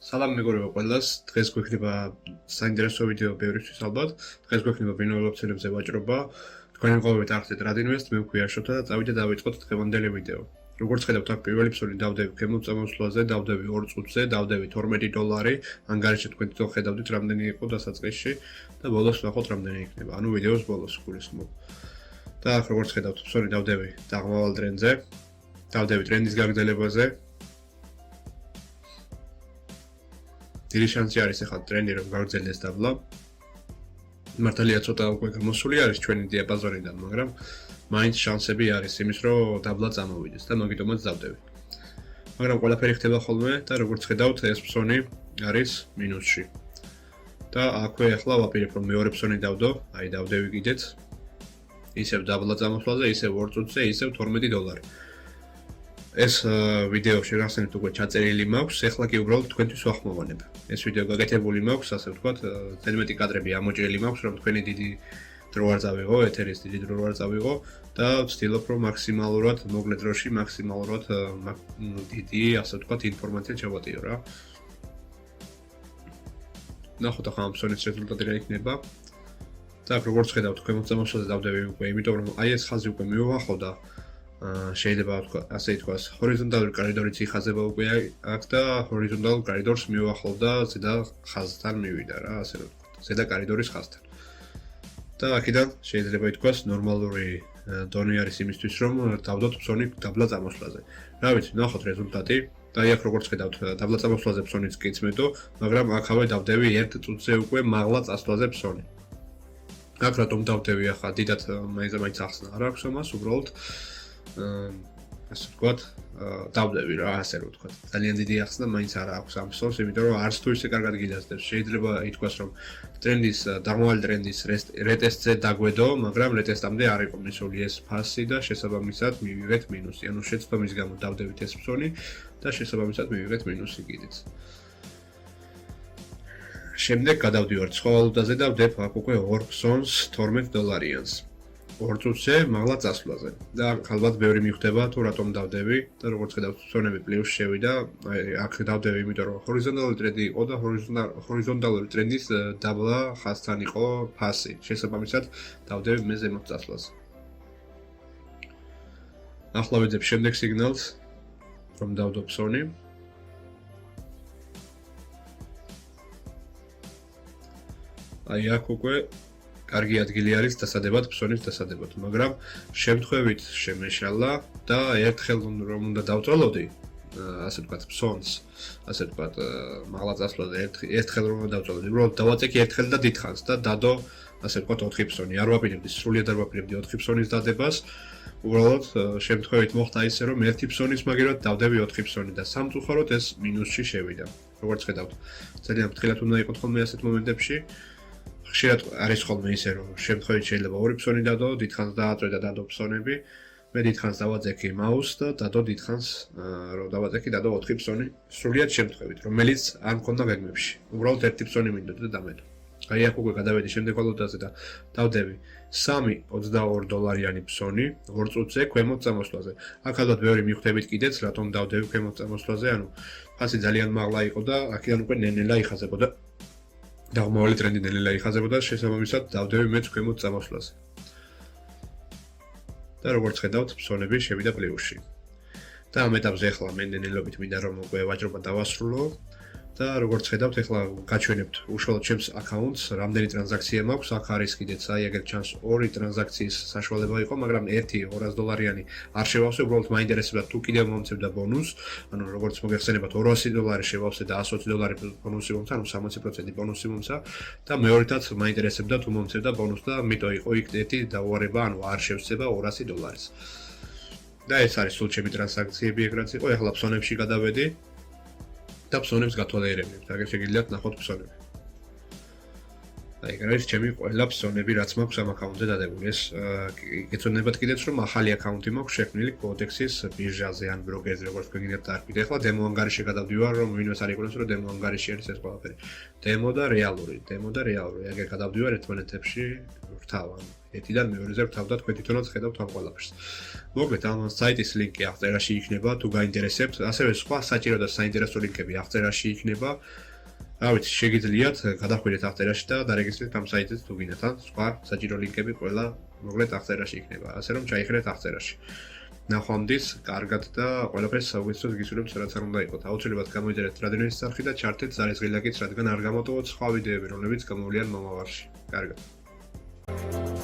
სალამ მეგობრებო ყველას, დღეს გვექნება საინტერესო ვიდეო ბევრისთვის ალბათ. დღეს გვექნება ბინაურ ოფციონებზე ვაჭრობა. თქვენ ყოველდღე ახდეთ რადინვესტ, მე მქვია შოთა და წავიდე დავიწყოთ დღევანდელი ვიდეო. Როგორც ხედავთ, აქ პირველი ფსონი დავდები გემოწამოსვლაზე, დავდები 2 წუთზე, დავდები $12, ანგარიში თქვენ თვითონ ხედავდით რამდენი იყო დასაწყისში და ბოლოს ნახოთ რამდენი იქნება. ანუ ვიდეოს ბოლოს გულისხმობ. და აქ როგორც ხედავთ, ფსონი დავდები დაღმავალ ტრენდზე, დავდები ტრენდის გაგრძელებაზე. დიდი შანსი არის ახლა ტრენდი რომ გაგრძელდეს დაბლა. მართალია ცოტა უკვე გამოსული არის ჩვენი დიაპაზონიდან, მაგრამ მაინც შანსები არის იმის რომ დაბლა წამოვიდეს და მაგიტომაც დავდები. მაგრამ ყველაფერი ხდება ხოლმე და როგორც ხედავთ ეს ფსონი არის მინუსში. და აქვე ახლა ვაპირებ რომ მეორე ფსონი დავდო, აი დავდები კიდეც. ისევ დაბლა წამოსვლაზე, ისევ 2 წუთზე, ისევ $12. ეს ვიდეო შეგახსენებთ უკვე ჩაწერილი მაქვს, ეხლა კი უბრალოდ თქვენთვის ვახმოვანებ. ეს ვიდეო გაკეთებული მაქვს, ასე ვთქვათ, თელმეტი კადრები ამოჭრილი მაქვს, რომ თქვენი დიდი დრო არ წავიღო, ეთერის დიდი დრო არ წავიღო და ვცდილობ რომ მაქსიმალურად მოკლე დროში მაქსიმალურად დიდი, ასე ვთქვათ, ინფორმაცია ჩავატიო რა. ნახოთ ახლა ამ ფსონის რეზულტატი რა იქნება. და როგორც ხედავთ, თქვენ მოწამოსვლაზე დავდები უკვე, იმიტომ რომ აი ეს ხაზი უკვე მივუახავდა. შეიძლება ასე ითქვას, ჰორიზონტალური კორიდორიც იხაზება უკვე აქ და ჰორიზონტალურ კორიდორს მივუახლოვდა ზედა ხაზთან მივიდა რა, ასე რომ ვთქვათ, ზედა კორიდორის ხაზთან. და აქედან შეიძლება ითქვას ნორმალური დონე არის იმისთვის, რომ დავდოთ ფსონი დაბლა წამოსვლაზე. რა ვიცი, ნახოთ რეზულტატი. და აი აქ როგორც ხედავთ, დაბლა წამოსვლაზე ფსონიც კი იწმედო, მაგრამ აქავე დავდები 1 წუთზე უკვე მაღლა წასვლაზე ფსონი. აქ რატომ დავდები ახლა დიდად მაინც ახსნა არ აქვს ამას, უბრალოდ ასე ვთქვათ, დავდები რა, ასე რომ ვთქვათ. ძალიან დიდი ახსნა მაინც არ აქვს ამ ფსონს, იმიტომ რომ არც თუ ისე კარგად გიდასდებს. შეიძლება ითქვას, რომ ტრენდის დაღმავალი ტრენდის რეტესტზე დაგვედო, მაგრამ რეტესტამდე არ იყო მისული ეს ფასი და შესაბამისად მივიღეთ მინუსი. ანუ შეცდომის გამო დავდებით ეს ფსონი და შესაბამისად მივიღეთ მინუსი კიდეც. შემდეგ გადავდივართ სხვა ვალუტაზე და ვდებ აქ უკვე 2 ფსონს $12-იანს. 2 წუთზე მაღლა წასვლაზე. და ალბათ ბევრი მიხვდება თუ რატომ დავდები და როგორც ხედავთ, ფსონები პლუსში შევიდა. აი აქ დავდები, იმიტომ რომ ჰორიზონტალური ტრენდი იყო და ჰორიზონტალური ტრენდის დაბლა ხაზთან იყო ფასი. შესაბამისად დავდები მე ზემოთ წასვლაზე. ახლა ვიძებ შემდეგ სიგნალს რომ დავდო ფსონი. აი აქ უკვე კარგი ადგილი არის დასადებად, ფსონის დასადებად, მაგრამ შემთხვევით შემეშალა და ერთხელ რომ უნდა დავწვალოდი, ასე ვთქვათ, ფსონს, ასე ვთქვათ, მაღლა წასვლაზე ერთხელ რომ უნდა დავწვალოდი, უბრალოდ დავაწექი ერთხელ და დიდხანს და დადო, ასე ვთქვათ, 4 ფსონი. არ ვაპირებდი, სრულიად არ ვაპირებდი 4 ფსონის დადებას. უბრალოდ შემთხვევით მოხდა ისე, რომ 1 ფსონის მაგერად დავდები 4 ფსონი და სამწუხაროდ ეს მინუსში შევიდა. როგორც ხედავთ, ძალიან ფრთხილად უნდა იყოთ ხოლმე ასეთ მომენტებში. ხშირად არის ხოლმე ისე, რომ შემთხვევით შეიძლება 2 ფსონი დადო, დიდხანს დააწვე და დადო ფსონები. მე დიდხანს დავაწექი მაუსს და დადო დიდხანს, რომ დავაწექი დადო 4 ფსონი. სრულიად შემთხვევით, რომელიც არ მქონდა გეგმებში. უბრალოდ 1 ფსონი მინდოდა და დამედო. აი აქ უკვე გადავედი შემდეგ ვალუტაზე და დავდები $3.22 ფსონი 2 წუთზე ქვემოთ წამოსვლაზე. აქ ალბათ ბევრი მიხვდებით კიდეც, რატომ დავდები ქვემოთ წამოსვლაზე, ანუ ფასი ძალიან მაღლა იყო და აქედან უკვე ნენელა იხაზებოდა. დაღმავალი ტრენდი ნენელა იხაზებოდა, შესაბამისად დავდები მეც ქვემოთ წამოსვლაზე. და როგორც ხედავთ, ფსონები შევიდა პლუსში. და ამ ეტაპზე ახლა მე ნენელობით მინდა რომ უკვე ვაჭრობა დავასრულო. და როგორც ხედავთ, ახლა გაჩვენებთ უშუალოდ ჩემს აკაუნტს, რამდენი ტრანზაქცია მაქვს. აქ არის კიდეც, აი ეგრეთ ჩანს 2 ტრანზაქციის საშუალება იყო, მაგრამ ერთი $200 არ შევავსე, უბრალოდ მაინტერესებდა თუ კიდევ მომცემდა ბონუს. ანუ როგორც მოგეხსენებათ, $200 შევავსე და $120 ბონუსი მომცა, ანუ 60% ბონუსი მომცა და მეორეთაც მაინტერესებდა თუ მომცემდა ბონუს და მიტო იყო იქ ერთი დაუარება, ანუ არ შევსება $200. და ეს არის სულ ჩემი ტრანზაქციები ეგრაც იყო. ახლა ფსონებში გადავედი. და ფსონებს გათვალიერებთ. აგერ შეგიძლიათ ნახოთ ფსონები. აი, ეს ჩემი ყველა ფსონები, რაც მაქვს ამ აკაუნტზე დადებული. ეს გეცნობათ კიდეც, რომ ახალი აკაუნტი მაქვს შექმნილი კოდექსის ბირჟაზე ან ბროკერზე, როგორც გეგინებთ არქივი. ახლა დემო ანგარიში გადავდივარ, რომ ვინმეს არ იგონოს, რომ დემო ანგარიში არის ეს ყველაფერი. დემო და რეალური. აგერ გადავდივარ ერთმანეთებში, ვრთავ, ანუ ერთიდან მეორეზე ვრთავ და თქვენ თვითონაც ხედავთ ამ ყველაფერს. მოკლედ ამ საიტის ლინკი აღწერაში იქნება, თუ გაინტერესებთ, ასევე სხვა საჭირო და საინტერესო ლინკები აღწერაში იქნება. რა ვიცი, შეგიძლიათ გადახვიდეთ აღწერაში და დარეგისტრირდეთ ამ საიტზე თუ გინდათ, ან სხვა საჭირო ლინკები ყველა მოკლედ აღწერაში იქნება, ასე რომ ჩაიხრეთ აღწერაში. ნახვამდის, კარგად და ყველაფერს საუბრისოდ გისურვებთ, რაც არ უნდა იყოთ. აუცილებლად გამოიწერეთ რადიონის სახი და ჩართეთ ზარისღილაკიც, რადგან არ გამოტოვოთ სხვა ვიდეოები, რომლებიც გამოვლიან მომავალში. კარგად.